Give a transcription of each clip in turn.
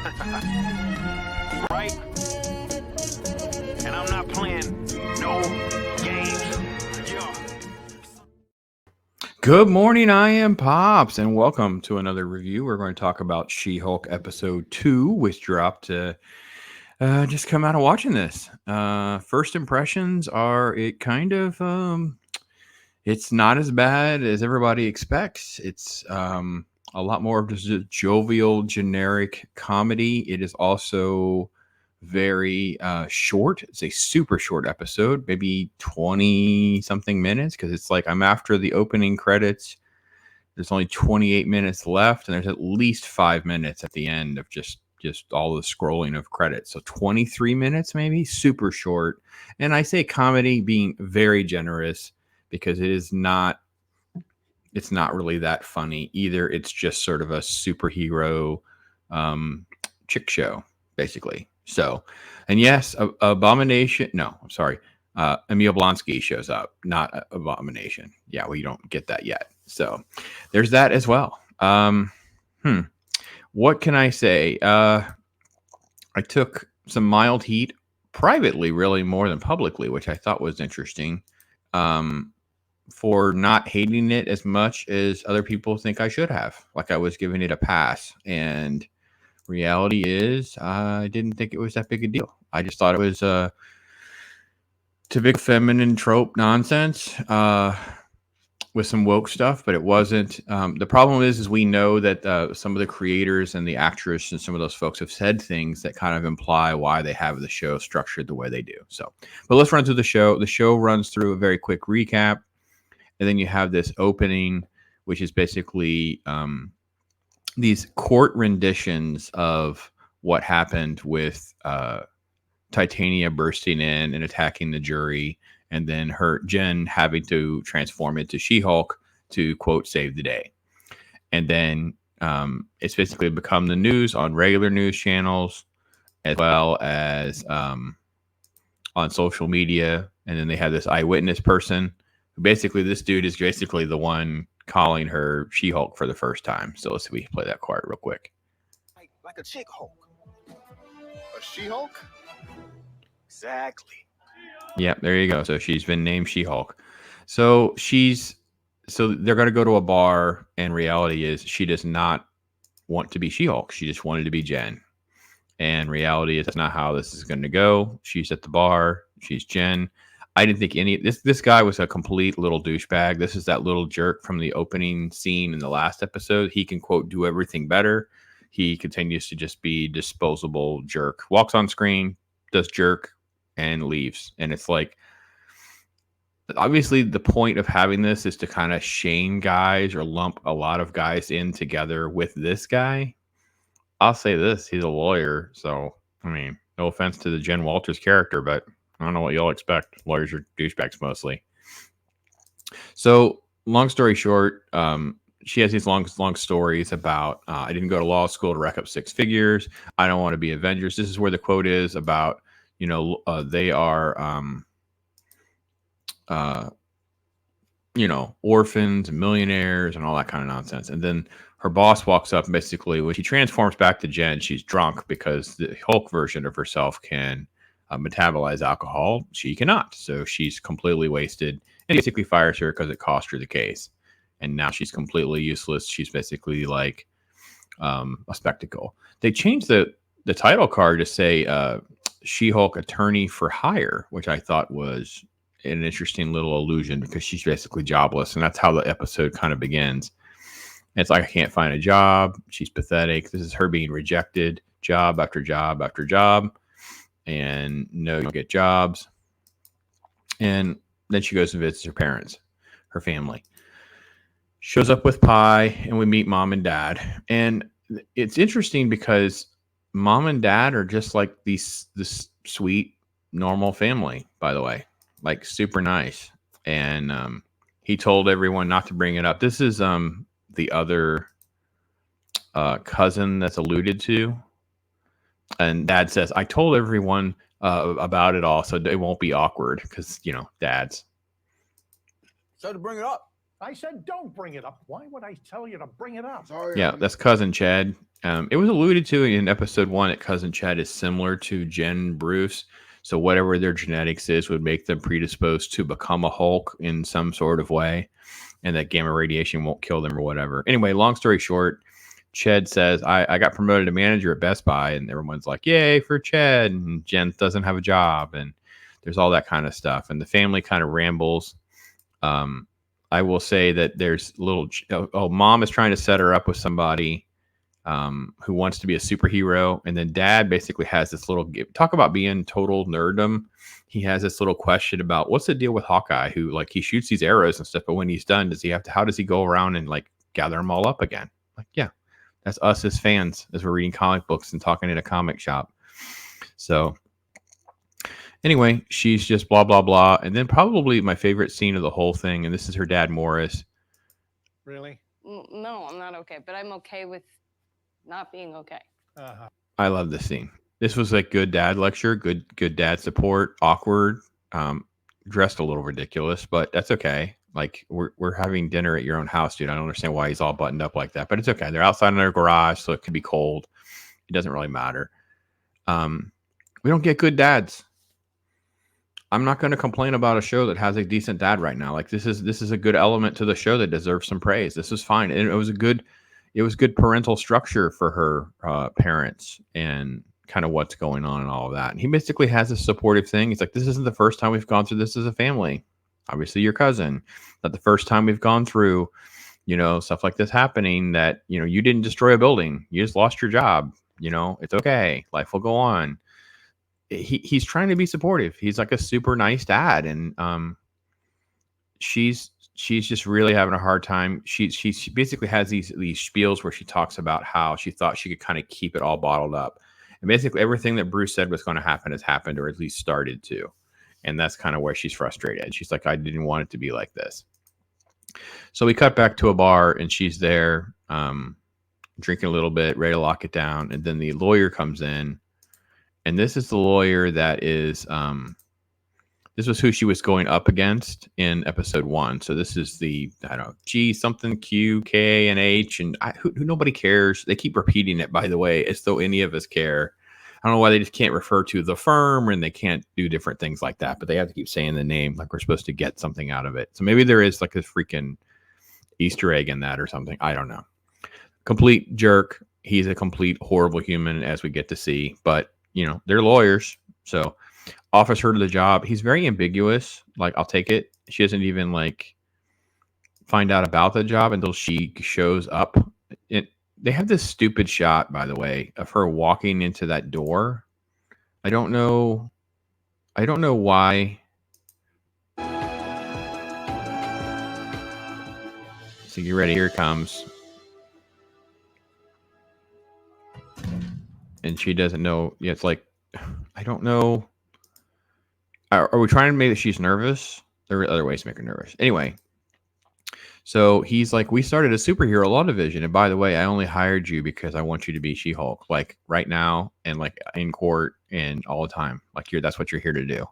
Right? And I'm not playing no games. Yeah. Good morning, I am Pops, and welcome to another review. We're going to talk about She-Hulk episode 2, which dropped just come out of watching this. First impressions are it's not as bad as everybody expects. It's a lot more of just a jovial, generic comedy. It is also very short. It's a super short episode, maybe 20 something minutes, because it's like I'm after the opening credits. There's only 28 minutes left, and there's at least 5 minutes at the end of just all the scrolling of credits. So 23 minutes, maybe, super short. And I say comedy being very generous because it's not really that funny either. It's just sort of a superhero chick show, basically. So, and yes, Abomination. No, I'm sorry. Emil Blonsky shows up, not Abomination. Yeah, well, you don't get that yet. So there's that as well. What can I say? I took some mild heat privately, really more than publicly, which I thought was interesting. For not hating it as much as other people think I should have. Like I was giving it a pass. And reality is, I didn't think it was that big a deal. I just thought it was typical feminine trope nonsense with some woke stuff, but it wasn't. The problem is we know that some of the creators and the actress and some of those folks have said things that kind of imply why they have the show structured the way they do. So, but let's run through the show. The show runs through a very quick recap. And then you have this opening, which is basically these court renditions of what happened with Titania bursting in and attacking the jury, and then Jen having to transform into She-Hulk to, quote, save the day. And then it's basically become the news on regular news channels as well as on social media. And then they have this eyewitness person. Basically, this dude is basically the one calling her She-Hulk for the first time. So let's see if we can play that part real quick. Like a chick Hulk. A She-Hulk? Exactly. Yeah, there you go. So she's been named She-Hulk. So they're going to go to a bar, and reality is she does not want to be She-Hulk. She just wanted to be Jen. And reality is that's not how this is going to go. She's at the bar. She's Jen. I didn't think this guy was a complete little douchebag. This is that little jerk from the opening scene in the last episode. He can, quote, do everything better. He continues to just be disposable jerk. Walks on screen, does jerk, and leaves. And it's like, obviously the point of having this is to kind of shame guys or lump a lot of guys in together with this guy. I'll say this, he's a lawyer. So, I mean, no offense to the Jen Walters character, but I don't know what y'all expect. Lawyers are douchebags mostly. So, long story short, she has these long stories about, I didn't go to law school to rack up six figures. I don't want to be Avengers. This is where the quote is about, they are, orphans and millionaires and all that kind of nonsense. And then her boss walks up, and basically when she transforms back to Jen, she's drunk because the Hulk version of herself can metabolize alcohol. She cannot. So she's completely wasted and basically fires her because it cost her the case. And now she's completely useless. She's basically like a spectacle. They changed the title card to say She-Hulk Attorney for Hire, which I thought was an interesting little allusion because she's basically jobless. And that's how the episode kind of begins. And it's like, I can't find a job. She's pathetic. This is her being rejected job after job after job. And no, you don't get jobs. And then she goes and visits her parents, her family. Shows up with pie, and we meet mom and dad. And it's interesting because mom and dad are just like this sweet, normal family, by the way, like super nice. And he told everyone not to bring it up. This is the other cousin that's alluded to. And dad says, I told everyone about it all so they won't be awkward because, dads. So to bring it up, I said don't bring it up. Why would I tell you to bring it up? Sorry. Yeah, that's Cousin Chad. It was alluded to in episode 1 that Cousin Chad is similar to Jen and Bruce. So whatever their genetics is would make them predisposed to become a Hulk in some sort of way, and that gamma radiation won't kill them or whatever. Anyway, long story short, Ched says, I got promoted to manager at Best Buy, and everyone's like, yay for Ched, and Jen doesn't have a job, and there's all that kind of stuff. And the family kind of rambles. I will say that there's little, mom is trying to set her up with somebody who wants to be a superhero. And then dad basically has this little, talk about being total nerddom. He has this little question about what's the deal with Hawkeye, who like he shoots these arrows and stuff, but when he's done, how does he go around and like gather them all up again? Like, yeah, that's us as fans, as we're reading comic books and talking in a comic shop. So anyway, she's just blah, blah, blah. And then probably my favorite scene of the whole thing, and this is her dad, Morris. Really? No, I'm not okay, but I'm okay with not being okay. Uh-huh. I love this scene. This was like good dad lecture, good dad support, awkward, dressed a little ridiculous, but that's okay. Like we're having dinner at your own house, dude. I don't understand why he's all buttoned up like that, but it's okay. They're outside in their garage, so it could be cold. It doesn't really matter. We don't get good dads. I'm not going to complain about a show that has a decent dad right now. Like this is a good element to the show that deserves some praise. This is fine. And it was good parental structure for her parents and kind of what's going on and all of that. And he basically has a supportive thing. He's like, this isn't the first time we've gone through this as a family. Obviously your cousin, not the first time we've gone through, stuff like this happening that, you didn't destroy a building. You just lost your job. It's okay. Life will go on. He's trying to be supportive. He's like a super nice dad. And she's just really having a hard time. She basically has these spiels where she talks about how she thought she could kind of keep it all bottled up. And basically everything that Bruce said was going to happen has happened, or at least started to. And that's kind of where she's frustrated. She's like, I didn't want it to be like this. So we cut back to a bar and she's there drinking a little bit, ready to lock it down. And then the lawyer comes in. And this is the lawyer that is, this was who she was going up against in episode 1. So this is the, I don't know, G something Q, K, and H. And who nobody cares. They keep repeating it, by the way, as though any of us care. I don't know why they just can't refer to the firm and they can't do different things like that. But they have to keep saying the name like we're supposed to get something out of it. So maybe there is like a freaking Easter egg in that or something. I don't know. Complete jerk. He's a complete horrible human, as we get to see. But they're lawyers, so offers her to the job. He's very ambiguous. Like, I'll take it. She doesn't even like find out about the job until she shows up. They have this stupid shot, by the way, of her walking into that door. I don't know why. So get ready. Here it comes. And she doesn't know. Yeah, it's like, I don't know. Are we trying to make that she's nervous? There are other ways to make her nervous. Anyway, so he's like, we started a superhero law division. And by the way, I only hired you because I want you to be She-Hulk, like right now and like in court and all the time. Like that's what you're here to do.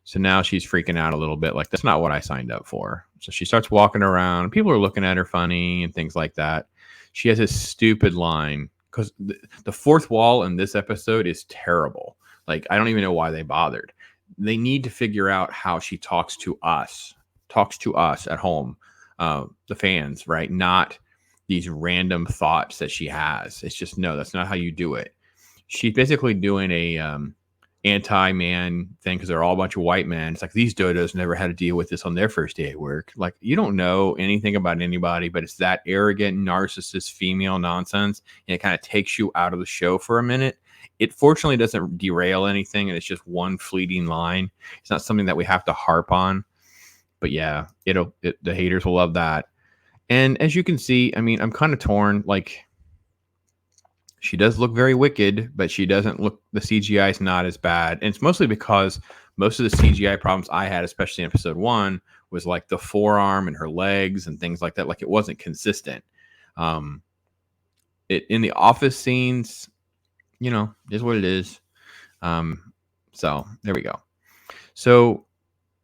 So now she's freaking out a little bit. Like, that's not what I signed up for. So she starts walking around. People are looking at her funny and things like that. She has this stupid line. Because the fourth wall in this episode is terrible. Like, I don't even know why they bothered. They need to figure out how she talks to us at home, the fans, right? Not these random thoughts that she has. It's just, no, that's not how you do it. She's basically doing a anti-man thing because they're all a bunch of white men. It's like, these dodos never had to deal with this on their first day at work. Like, you don't know anything about anybody, but it's that arrogant, narcissist female nonsense, and it kind of takes you out of the show for a minute. It fortunately doesn't derail anything, and it's just one fleeting line. It's not something that we have to harp on. But yeah, the haters will love that. And as you can see, I mean, I'm kind of torn. Like, she does look very wicked, but she doesn't look, the CGI is not as bad. And it's mostly because most of the CGI problems I had, especially in episode 1, was like the forearm and her legs and things like that. Like, it wasn't consistent. In the office scenes, is what it is. So there we go. So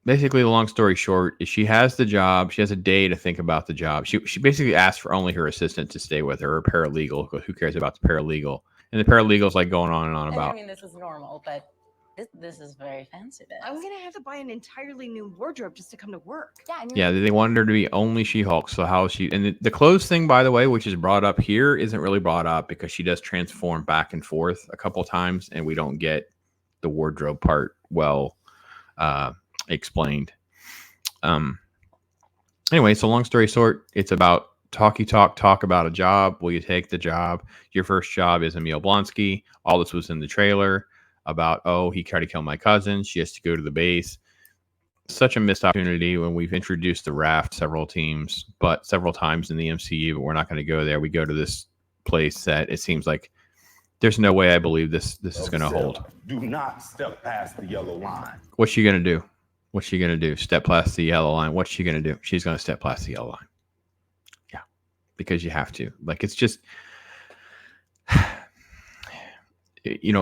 basically, the long story short is she has the job. She has a day to think about the job. She basically asked for only her assistant to stay with her, or paralegal. Who cares about the paralegal? And the paralegal's like going on and on And about. I mean, this is normal, but this is very fancy. I'm gonna have to buy an entirely new wardrobe just to come to work. Yeah, and Yeah, they wanted her to be only She-Hulk. So how is she? And the clothes thing, by the way, which is brought up here, isn't really brought up because she does transform back and forth a couple times, and we don't get the wardrobe part well explained. Anyway, so long story short, it's about talk about a job. Will you take the job? Your first job is Emil Blonsky. All this was in the trailer about, oh, he tried to kill my cousin. She has to go to the base. Such a missed opportunity when we've introduced the raft several times in the MCU, but we're not going to go there. We go to this place that it seems like there's no way I believe this is going to hold. Do not step past the yellow line. What's she going to do? What's she going to do? Step past the yellow line. What's she going to do? She's going to step past the yellow line. Yeah, because you have to. Like, it's just,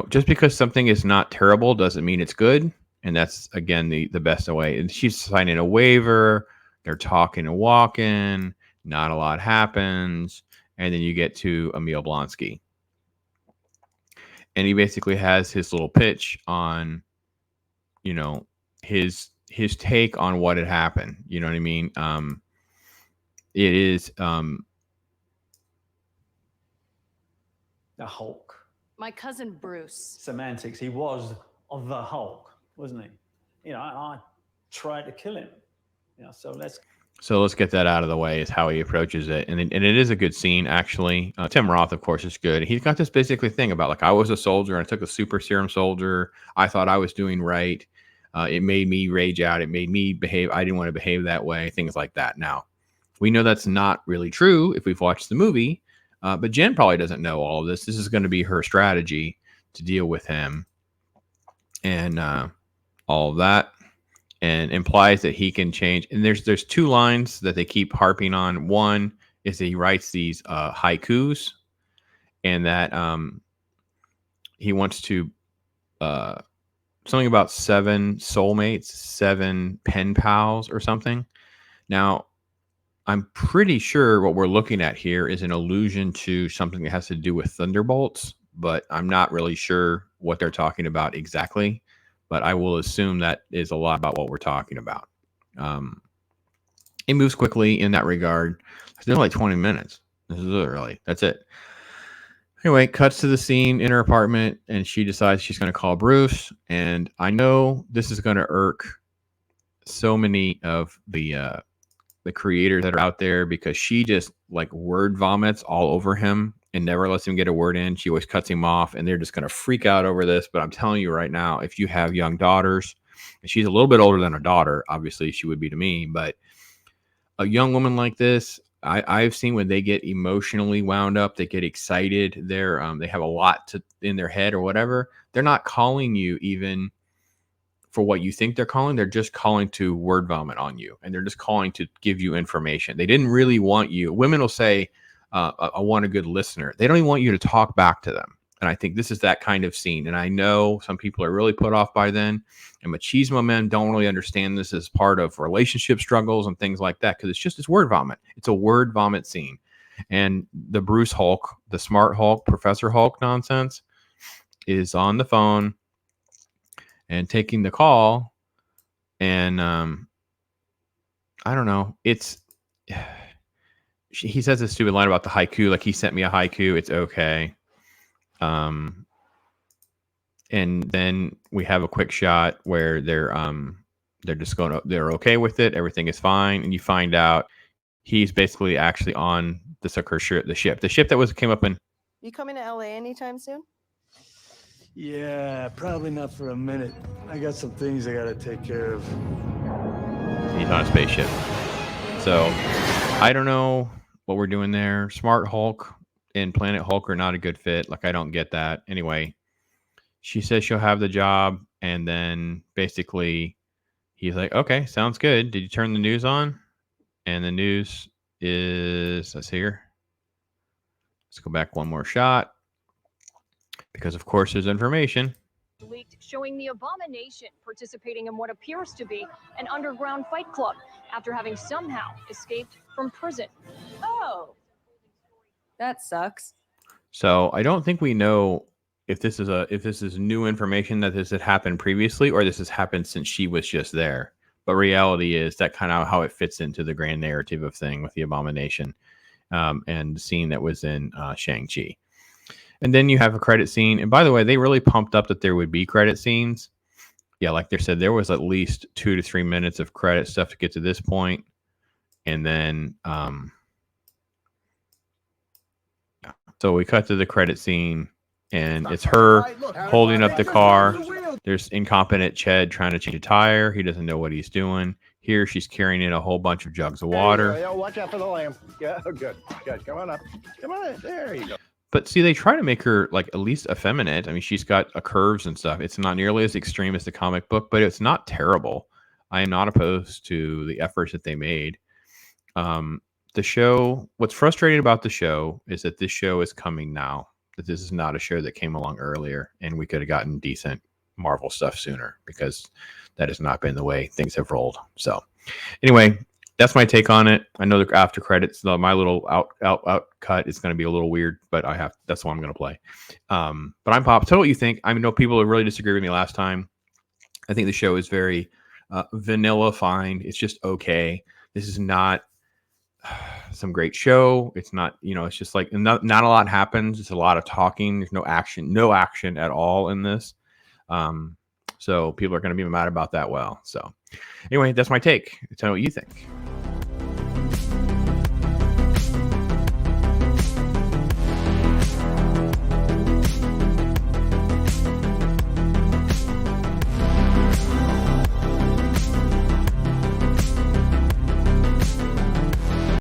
just because something is not terrible doesn't mean it's good. And that's, again, the best way. And she's signing a waiver. They're talking and walking. Not a lot happens. And then you get to Emil Blonsky. And he basically has his little pitch on, his take on what had happened. You know what I mean? It is The Hulk. My cousin Bruce. Semantics. He was the Hulk, wasn't he? I tried to kill him. So let's get that out of the way is how he approaches it. And it is a good scene, actually. Tim Roth, of course, is good. He's got this basically thing about, like, I was a soldier and I took a super serum soldier. I thought I was doing right. It made me rage out. It made me behave. I didn't want to behave that way. Things like that. Now, we know that's not really true if we've watched the movie. But Jen probably doesn't know all of this. This is going to be her strategy to deal with him and all of that. And implies that he can change. And there's two lines that they keep harping on. One is that he writes these haikus, and that he wants to something about 7 soulmates, 7 pen pals, or something. Now, I'm pretty sure what we're looking at here is an allusion to something that has to do with Thunderbolts, but I'm not really sure what they're talking about exactly. But I will assume that is a lot about what we're talking about. It moves quickly in that regard. It's been like 20 minutes. That's it. Anyway, cuts to the scene in her apartment, and she decides she's going to call Bruce. And I know this is going to irk so many of the creators that are out there, because she just like word vomits all over him and never lets him get a word in. She always cuts him off, and they're just going to freak out over this. But I'm telling you right now, if you have young daughters, and she's a little bit older than a daughter, obviously she would be to me, but a young woman like this, I've seen when they get emotionally wound up, they get excited, they have a lot in their head or whatever. They're not calling you even for what you think they're calling. They're just calling to word vomit on you, and they're just calling to give you information. They didn't really want you. Women will say, I want a good listener. They don't even want you to talk back to them. And I think this is that kind of scene. And I know some people are really put off by then. And machismo men don't really understand this as part of relationship struggles and things like that, because it's word vomit. It's a word vomit scene. And the Bruce Hulk, the smart Hulk, Professor Hulk nonsense is on the phone and taking the call. And I don't know. He says this stupid line about the haiku, like he sent me a haiku. It's okay. And then we have a quick shot where they're okay with it. Everything is fine. And you find out he's basically actually on the ship that came up in. You coming to LA anytime soon? Yeah, probably not for a minute. I got some things I gotta take care of. He's on a spaceship. So I don't know what we're doing there. Smart Hulk and Planet Hulk are not a good fit. Like, I don't get that. Anyway, she says she'll have the job, and then basically he's like, okay, sounds good. Did you turn the news on? And the news is, let's see here. Let's go back one more shot, because of course there's information. leaked showing the Abomination participating in what appears to be an underground fight club after having somehow escaped from prison. Oh, that sucks. So I don't think we know if this is new information that this had happened previously or this has happened since she was just there. But reality is that kind of how it fits into the grand narrative of thing with the Abomination and the scene that was in Shang-Chi. And then you have a credit scene. And by the way, they really pumped up that there would be credit scenes. Yeah, like they said, there was at least 2 to 3 minutes of credit stuff to get to this point. And then so we cut to the credit scene, and it's her holding up the car. There's incompetent Ched trying to change a tire. He doesn't know what he's doing. Here, she's carrying in a whole bunch of jugs of water. Yeah, watch out for the lamp. Yeah, good. Come on up. Come on. There you go. But see, they try to make her like at least effeminate. I mean, she's got curves and stuff. It's not nearly as extreme as the comic book, but it's not terrible. I am not opposed to the efforts that they made. The show, what's frustrating about the show is that this show is coming now. That this is not a show that came along earlier, and we could have gotten decent Marvel stuff sooner, because that has not been the way things have rolled. So anyway, that's my take on it. I know the after credits, my little out cut is going to be a little weird, but that's what I'm going to play. But I'm Pop. Tell me what you think. I know people really disagree with me last time. I think the show is very vanilla fine. It's just okay. This is not some great show. It's not, it's just like not a lot happens. It's a lot of talking. There's no action at all in this. So people are going to be mad about that. So anyway, that's my take. Tell me what you think.